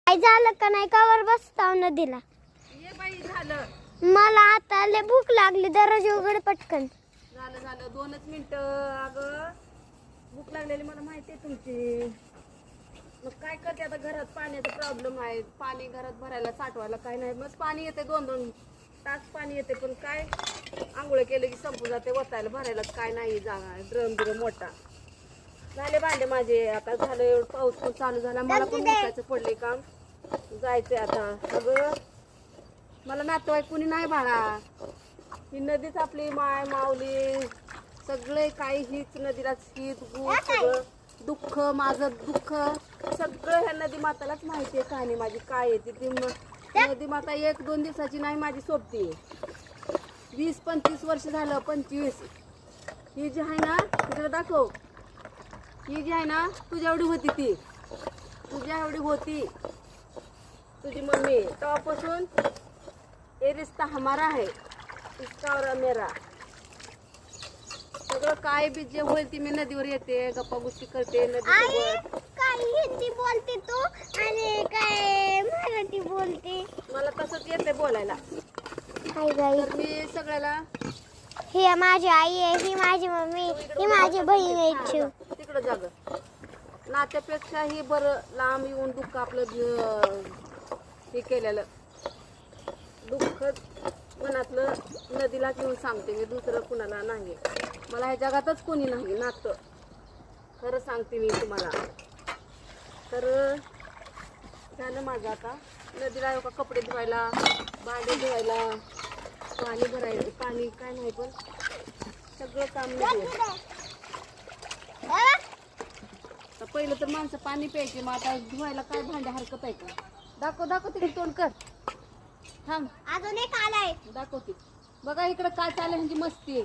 काय झालं का नाही कवर बसताव नदीला ये बाई झालं मला आता लय भूक लागली दरवाजा उघड पटकन झालं झालं 2च मिनिटं अगं भूक लागलेली मला माहिती आहे तुमची मग काय करते आता घरात पाण्याचा प्रॉब्लेम आहे पाणी घरात भरायला साठवायला काय नाही मग पाणी येते 2-2 तास पाणी येते पण काय आंघोळ केलं की संपून जाते वतायला भरायला काय नाही जागा ड्रम बिरम मोठा झाले भांडे माझे आता झालं एवढं पाऊस पण चालू झाला मला पण उठायचं पडले काम जायचंय आता अगं मला नातेवाईक कुणी नाही बाळा ही नदीच आपली माय माऊली सगळे काही हीच नदीला शीत गुळ सगळं दुःख माझं दुःख सगळं ह्या नदी मातालाच माहिती आहे कहाणी माझी काय आहे ती नदी माता 1-2 दिवसाची नाही माझी सोबती 20-25 वर्ष झालं 25 ही जी आहे ना तिकडे दाखव ही जी आहे ना तुझ्या एवढी होती ती तुझ्या एवढी होती तुझी मम्मी तेव्हापासून ये रिश्ता हमारा है इसका और मेरा सगळं काय बी जे होईल ती मी नदीवर येते गप्पा गोष्टी करते नदीसोबत काय हिंदी बोलते तू आणि काय मराठी बोलते मला तसंच येते बोलायला हाय बाई तर मी सगळ्याला ही माझी आई आहे ही माझी मम्मी ही माझी बहीण आहे तिकडं जाग नात्यापेक्षा ही बरं लांब येऊन दुःख आपलं हे केलेलं दुःख मनातलं नदीला घेऊन सांगते मी दुसरं कुणाला नाही मला ह्या जगातच कोणी नाही नातं खरं सांगते मी तुम्हाला तर झालं माझं आता नदीला का कपडे धुवायला भांडे धुवायला पाणी भरायला पाणी काय नाही पण सगळं काम नदीवर तर पहिलं तर माणसं पाणी प्यायचे मग आता धुवायला काय भांडे हरकत आहे का दाखव तिकडे तोंड कर थांब अजून एक आलाय दाखवते बघा इकडं काय चाललंय म्हणजे मस्ती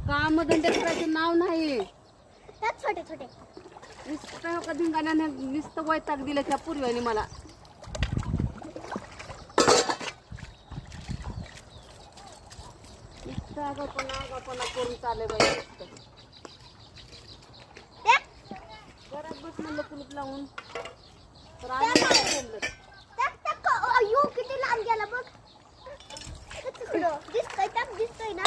काम धंदे करायचं नाव नाही छोटे छोटे नुसतं का धिंगाण्याने नुसतं वैताग दिलं त्या पूर्वीने मला नुसतं आगापणा करून चाललंय बाई नुसतं घरात बस म्हणलं कुलूप लावून तर आम्ही किती लांब गेला बघ दिसतोय ना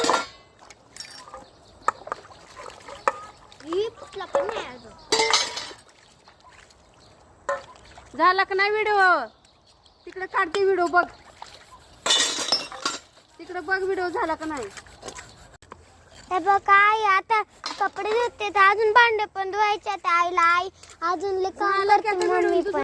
ही फुटला पण नाही अजून झाला का नाही व्हिडिओ तिकडे काढते व्हिडिओ बघ तिकडे बघ व्हिडिओ झाला का नाही हे बघ काय आता कपडे धुते तर अजून भांडे पण धुवायचे आईला आई अजून काम करते मम्मी पण